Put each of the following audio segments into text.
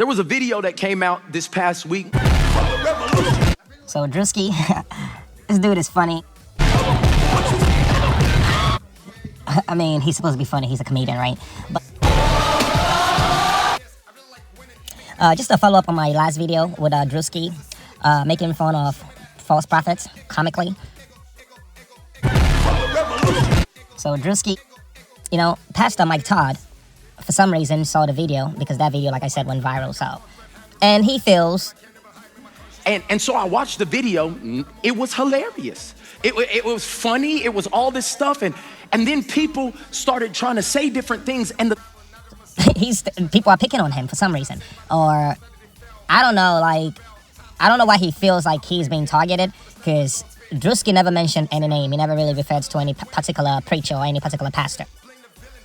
There was a video that came out this past week. So Druski, this dude is funny. I mean, he's supposed to be funny. He's a comedian, right? But just to follow up on my last video with Druski, making fun of false prophets comically. So Druski, you know, Pastor Todd, for some reason, saw the video because that video, like I said, went viral. So, and he feels. And so I watched the video. It was hilarious. It was funny. It was all this stuff. And then people started trying to say different things. And people are picking on him for some reason. Or, I don't know, I don't know why he feels like he's being targeted. Because Druski never mentioned any name. He never really refers to any particular preacher or any particular pastor.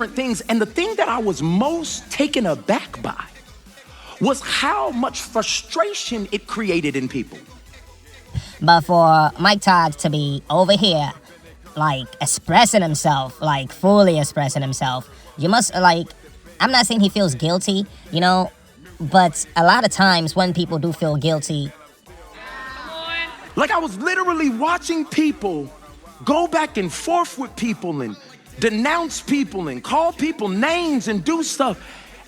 Different things. And the thing that I was most taken aback by was how much frustration it created in people. But for Todd to be over here, expressing himself, fully expressing himself, you must, I'm not saying he feels guilty, you know, but a lot of times when people do feel guilty. I was literally watching people go back and forth with people and denounce people and call people names and do stuff.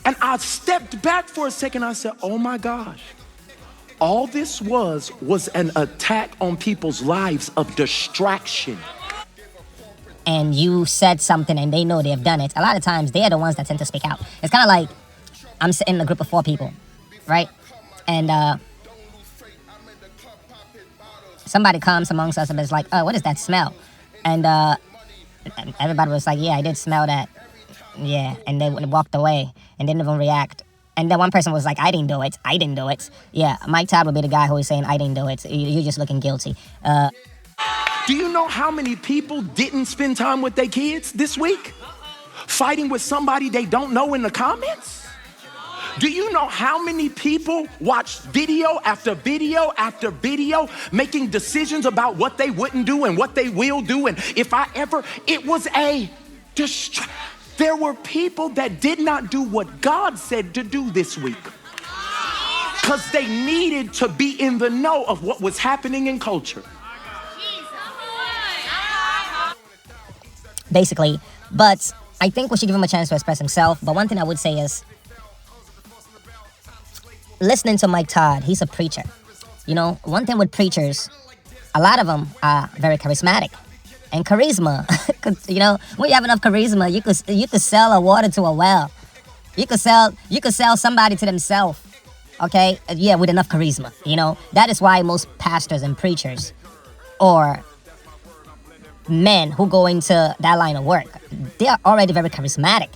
And I stepped back for a second. I said, oh my gosh, all this was an attack on people's lives of distraction. And you said something and they know they've done it. A lot of times they're the ones that tend to speak out. It's kind of like I'm sitting in a group of 4 people, right? And somebody comes amongst us and is like, oh, what is that smell? And everybody was like, yeah, I did smell that. Yeah, and they walked away and didn't even react. And then one person was like, I didn't do it. Yeah, Todd would be the guy who is saying, I didn't do it. You're just looking guilty. Do you know how many people didn't spend time with their kids this week? Fighting with somebody they don't know in the comments? Do you know how many people watched video after video after video making decisions about what they wouldn't do and what they will do? And it was a distraction. There were people that did not do what God said to do this week because they needed to be in the know of what was happening in culture. Basically, but I think we should give him a chance to express himself. But one thing I would say is, listening to Todd, he's a preacher. You know, one thing with preachers, a lot of them are very charismatic. And charisma, you know, when you have enough charisma, you could sell a water to a well. You could sell somebody to themselves. Okay, yeah, with enough charisma. You know, that is why most pastors and preachers, or men who go into that line of work, they are already very charismatic.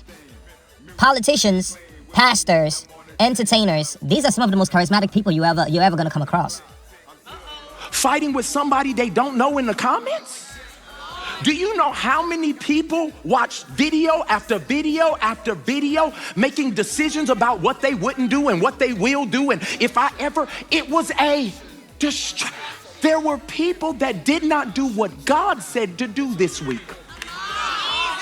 Politicians, pastors, entertainers, these are some of the most charismatic people you're ever gonna come across. Fighting with somebody they don't know in the comments? Do you know how many people watched video after video after video making decisions about what they wouldn't do and what they will do? And it was a distraction. There were people that did not do what God said to do this week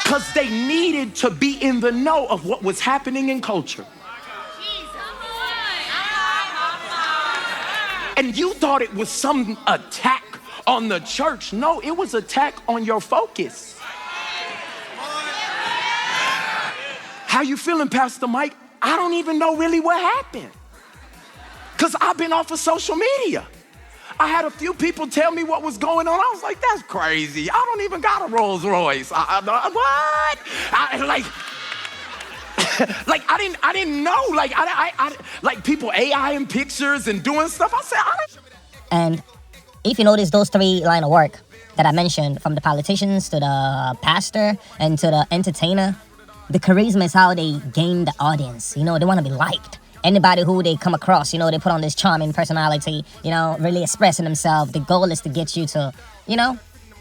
because they needed to be in the know of what was happening in culture. And you thought it was some attack on the church. No, it was attack on your focus. How you feeling, Pastor Mike? I don't even know really what happened because I've been off of social media. I had a few people tell me what was going on. I was like, that's crazy. I don't even got a Rolls Royce. What? I didn't know. People AIing pictures and doing stuff. I said, And if you notice those 3 line of work that I mentioned, from the politicians to the pastor and to the entertainer, the charisma is how they gain the audience. You know, they want to be liked. Anybody who they come across, you know, they put on this charming personality, you know, really expressing themselves. The goal is to get you to, you know,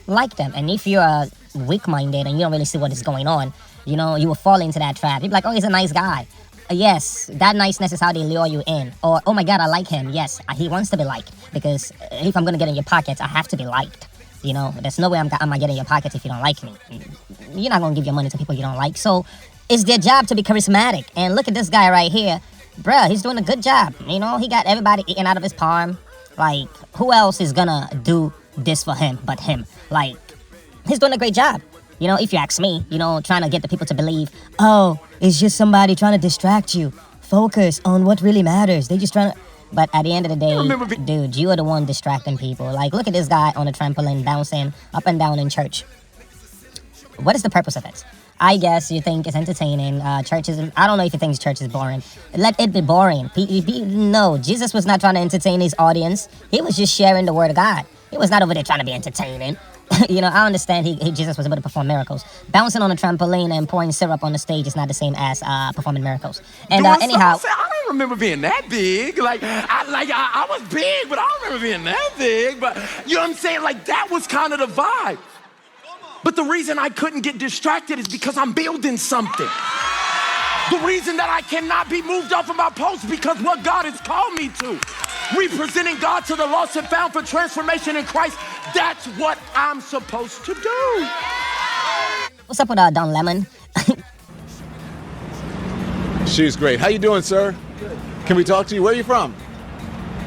like them. And if you're weak-minded and you don't really see what is going on, you know, you will fall into that trap. You'll be like, oh, he's a nice guy. Yes, that niceness is how they lure you in. Or, oh my God, I like him. Yes, he wants to be liked. Because if I'm going to get in your pockets, I have to be liked. You know, there's no way I'm going to get in your pockets if you don't like me. You're not going to give your money to people you don't like. So it's their job to be charismatic. And look at this guy right here. bruh, he's doing a good job. You know, he got everybody eating out of his palm. Like, who else is gonna do this for him but him? Like, he's doing a great job. You know, if you ask me, you know, trying to get the people to believe, oh, it's just somebody trying to distract you. Focus on what really matters. They just trying to. But at the end of the day, dude, you are the one distracting people. Like, look at this guy on a trampoline bouncing up and down in church. What is the purpose of it? I guess you think it's entertaining. Churches, I don't know if you think church is boring. Let it be boring. No, Jesus was not trying to entertain his audience. He was just sharing the word of God. He was not over there trying to be entertaining. You know, I understand Jesus was able to perform miracles. Bouncing on a trampoline and pouring syrup on the stage is not the same as performing miracles. And anyhow, I don't remember being that big. I was big, but I don't remember being that big. But you know what I'm saying? Like, that was kind of the vibe. But the reason I couldn't get distracted is because I'm building something. The reason that I cannot be moved off of my post because what God has called me to. Representing God to the lost and found for transformation in Christ. That's what I'm supposed to do. What's up with Don Lemon? She's great. How you doing, sir? Good. Can we talk to you? Where are you from?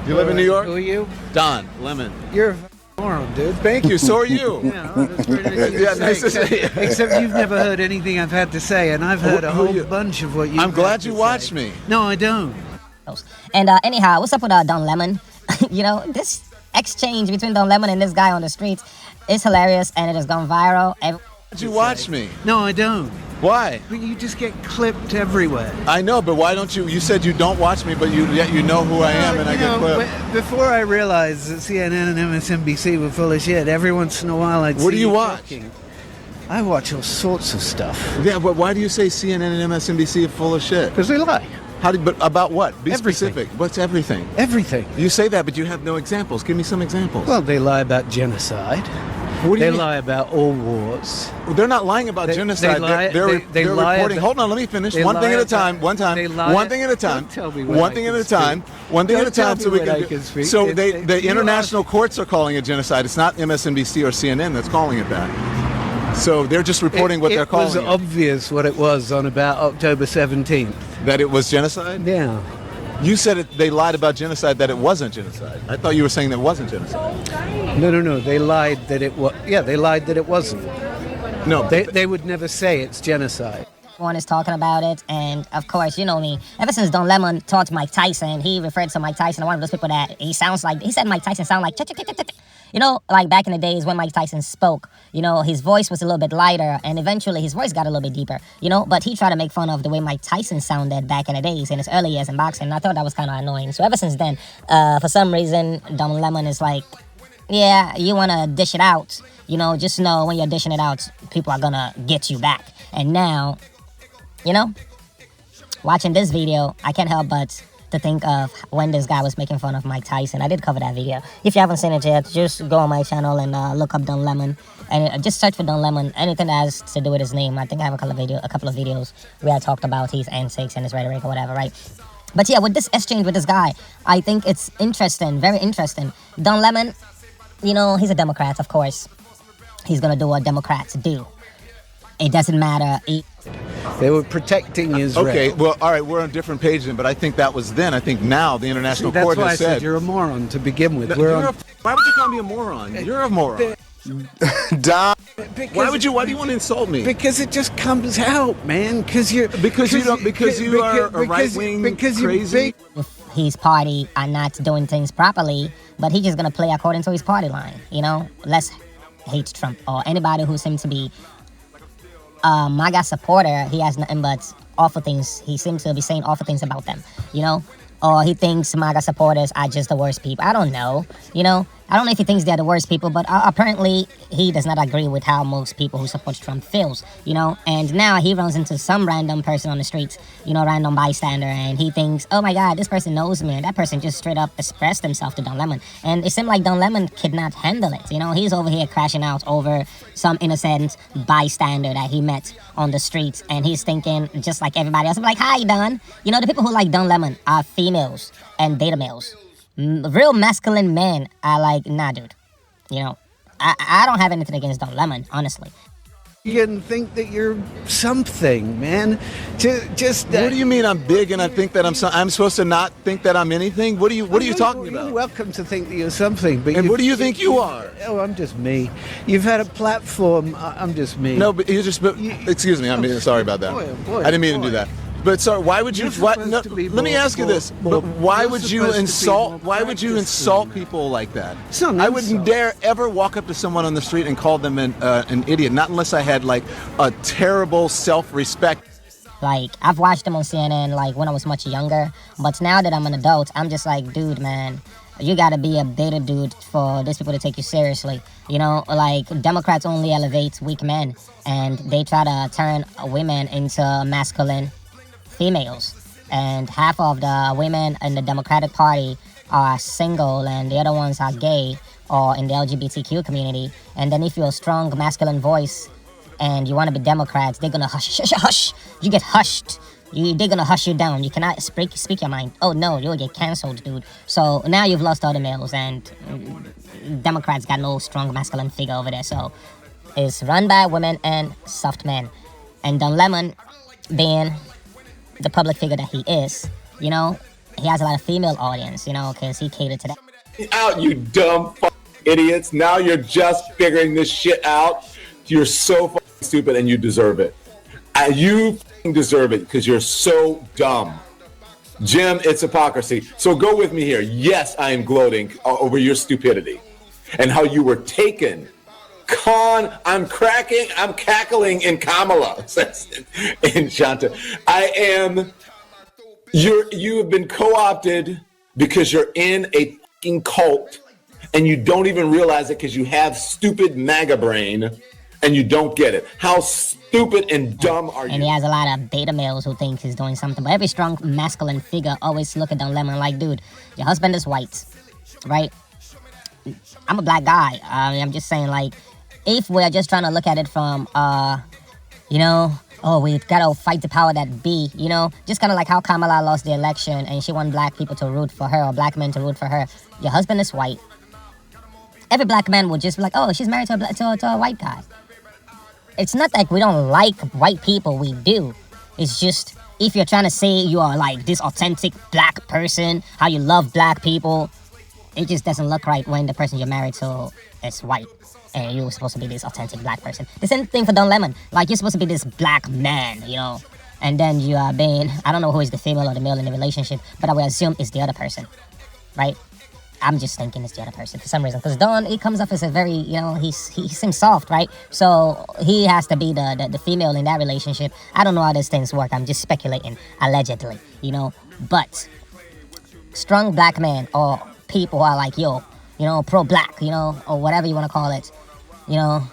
You live in New York? Who are you? Don Lemon. You're a moron, dude. Thank you. So are you. Yeah, that's pretty Yeah, nice to see you. Except you've never heard anything I've had to say, and I've heard a whole bunch of what you. I'm glad you watched me. No, I don't. And anyhow, what's up with Don Lemon? You know, this exchange between Don Lemon and this guy on the streets is hilarious, and it has gone viral. Did you watch me? No, I don't. Why? But you just get clipped everywhere. I know, but why don't you? You said you don't watch me, but yet you know who I am, and I get clipped. Before I realized that CNN and MSNBC were full of shit, every once in a while I'd see. What do you watch? Talking. I watch all sorts of stuff. Yeah, but why do you say CNN and MSNBC are full of shit? Because they lie. But about what? Be Everything. specific. What's everything? Everything. You say that, but you have no examples. Give me some examples. Well, they lie about genocide. What do you They mean? lie about all wars. They're not lying about genocide. They're lie reporting. about- Hold on, let me finish. they One thing lie at a time. about- One time. they lie- One thing at a time. Don't tell me when One I thing can at a time. One thing at a Don't tell time. me So we when I can. can speak. So It's- the you international courts are calling it genocide. It's not MSNBC or CNN that's calling it that. So they're just reporting what they're calling It was it. obvious what it was on about October 17th. That it was genocide. Yeah. You said they lied about genocide. That it wasn't genocide. I thought you were saying that it wasn't genocide. No. They lied that it was. Yeah, they lied that it wasn't. No. They would never say it's genocide. Everyone is talking about it, and of course, you know me. Ever since Don Lemon talked to Mike Tyson, he referred to Mike Tyson as one of those people that he said Mike Tyson sound like, you know, like back in the days when Mike Tyson spoke, you know, his voice was a little bit lighter, and eventually his voice got a little bit deeper, you know, but he tried to make fun of the way Mike Tyson sounded back in the days, in his early years in boxing, and I thought that was kind of annoying. So ever since then, for some reason, Don Lemon is like, yeah, you want to dish it out, you know, just know when you're dishing it out, people are gonna get you back. And now, you know, watching this video, I can't help but to think of when this guy was making fun of Mike Tyson. I did cover that video. If you haven't seen it yet, just go on my channel and look up Don Lemon. And just search for Don Lemon, anything that has to do with his name. I think I have a couple of videos where I talked about his antics and his rhetoric or whatever, right? But yeah, with this exchange with this guy, I think it's interesting, very interesting. Don Lemon, you know, he's a Democrat, of course. He's going to do what Democrats do. It doesn't matter. They were protecting Israel. Okay, well, all right, we're on different pages, but I think that was then. I think now the international That's court why I has said you're a moron to begin with. Why would you call me a moron? You're a moron. Don. Why do you want to insult me? Because it just comes out, man. Because you are a right-wing crazy. His party are not doing things properly, but he's just gonna play according to his party line. You know, let's hate Trump or anybody who seems to be a MAGA supporter. He has nothing but awful things. He seems to be saying awful things about them. You know, or he thinks MAGA supporters are just the worst people. I don't know. You know, I don't know if he thinks they're the worst people, but apparently he does not agree with how most people who support Trump feels, you know, and now he runs into some random person on the streets, you know, random bystander, and he thinks, oh my God, this person knows me, and that person just straight up expressed himself to Don Lemon, and it seemed like Don Lemon could not handle it, you know, he's over here crashing out over some innocent bystander that he met on the streets, and he's thinking just like everybody else, I'm like, hi Don, you know, the people who like Don Lemon are females and beta males. Real masculine men are like, nah, dude. You know, I don't have anything against Don Lemon, honestly. and think that you're something, man. Just What do you mean I'm big and I think that I'm supposed to not think that I'm anything? What are you talking You're about? welcome to think that you're something, but And what do you think you are? Oh, I'm just me. You've had a platform. I'm just me. No, but excuse me. Sorry about that. Boy, I didn't mean to do that. But sorry, why would you? You're Why, supposed no, to be let me more- ask you this: more- why you're would you supposed to be insult? more Why would you practiced insult than- people like that? It's not an I wouldn't insult. dare ever walk up to someone on the street and call them an idiot, not unless I had like a terrible self-respect. Like, I've watched him on CNN, like, when I was much younger. But now that I'm an adult, I'm just like, dude, man, you gotta be a beta dude for these people to take you seriously. You know, like, Democrats only elevate weak men. And they try to turn women into masculine females. And half of the women in the Democratic Party are single and the other ones are gay or in the LGBTQ community. And then if you're a strong masculine voice and you want to be Democrats, they're gonna hush. You get hushed. They're gonna hush you down. You cannot speak your mind. Oh no, you'll get canceled, dude. So now you've lost all the males, and Democrats got no strong masculine figure over there. So it's run by women and soft men. And Don Lemon, being the public figure that he is, you know, he has a lot of female audience, you know, because he catered to that. Out, you dumb idiots. Now you're just figuring this shit out. You're so stupid and you deserve it. You deserve it because you're so dumb. Jim, it's hypocrisy. So go with me here. Yes, I am gloating over your stupidity and how you were taken. I'm cackling in Kamala, says in Shanta. You have been co-opted because you're in a fucking cult and you don't even realize it because you have stupid MAGA brain and you don't get it. How stupid and dumb are you? And he has a lot of beta males who think he's doing something. But every strong masculine figure always look at Don Lemon like, dude, your husband is white, right? I'm a black guy. I'm just saying, like, if we're just trying to look at it from, you know, oh, we've got to fight the power that be, you know, just kind of like how Kamala lost the election and she want black people to root for her or black men to root for her. Your husband is white. Every black man would just be like, oh, she's married to a white guy. It's not like we don't like white people, we do. It's just, if you're trying to say you are like this authentic black person, how you love black people, it just doesn't look right when the person you're married to is white. And you're supposed to be this authentic black person. The same thing for Don Lemon. Like, you're supposed to be this black man, you know. And then you are being, I don't know who is the female or the male in the relationship, but I will assume it's the other person, right? I'm just thinking it's the other person for some reason. Because Don, he comes off as a very, you know, he seems soft, right? So he has to be the female in that relationship. I don't know how these things work. I'm just speculating, allegedly, you know. But strong black men or people who are like, yo, you know, pro-black, you know, or whatever you want to call it, you know,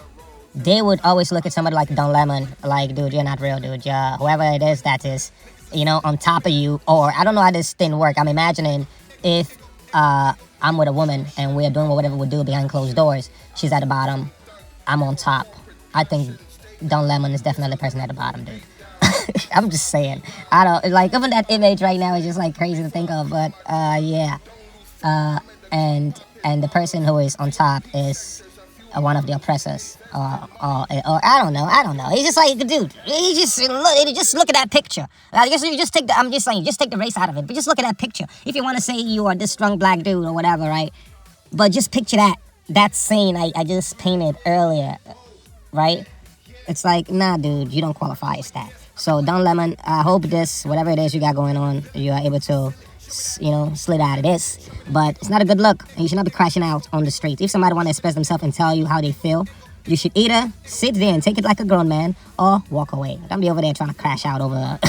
they would always look at somebody like Don Lemon, like, dude, you're not real, dude. Whoever it is that is, you know, on top of you. Or I don't know how this thing works. I'm imagining if I'm with a woman and we're doing whatever we do behind closed doors. She's at the bottom. I'm on top. I think Don Lemon is definitely the person at the bottom, dude. I'm just saying. I don't, like, even that image right now is just, like, crazy to think of. But, yeah. And the person who is on top is one of the oppressors, or I don't know. He's just like, dude, just look at that picture. I guess you just take I'm just saying, just take the race out of it, but just look at that picture. If you want to say you are this strong black dude or whatever, right? But just picture that scene I just painted earlier, right? It's like, nah, dude, you don't qualify as that. So Don Lemon, I hope this, whatever it is you got going on, you are able to, you know, slid out of this. But it's not a good look, and you should not be crashing out on the streets. If somebody want to express themselves and tell you how they feel, you should either sit there and take it like a grown man or walk away. Don't be over there trying to crash out over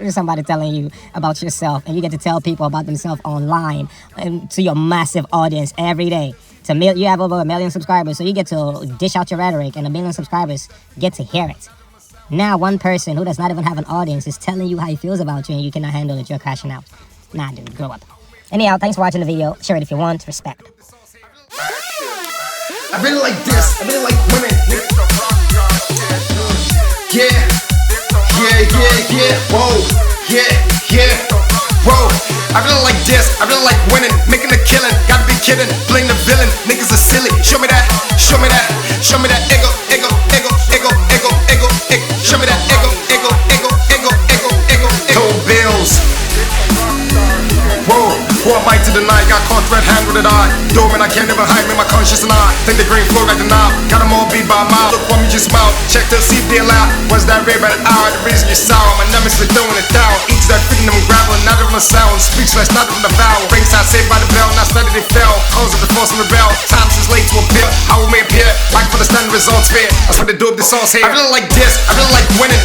somebody telling you about yourself, and you get to tell people about themselves online and to your massive audience every day. You have over 1 million subscribers, so you get to dish out your rhetoric, and 1 million subscribers get to hear it. Now one person who does not even have an audience is telling you how he feels about you, and you cannot handle it. You're crashing out. Nah, dude, grow up. Anyhow, thanks for watching the video. Share it if you want. Respect. I really like this. I really like women. Yeah. Whoa. Yeah. Whoa. I really like this. I really like winning. Making a killing. Gotta be kidding. Playing the villain. Niggas are silly. Show me that. Ego. Who am I to deny? Got caught red-handed with an eye. Dormant, I can't ever hide me, my conscience and I. Think the green flow like the knob. Got them all beat by a mile. Look for me, just mouth. Check to see if they're loud. Was that rare by an hour? The reason you're sour. My numbers for throwing it down. Each that fitting them gravel, not even a sound. Speechless, not even a vowel. Ringside saved by the bell, not studied they fell. Calls of the force and rebel. Times is late to appear. How it may appear. Like for the standard results fair. That's what they do with the sauce here. I really like this. I really like winning.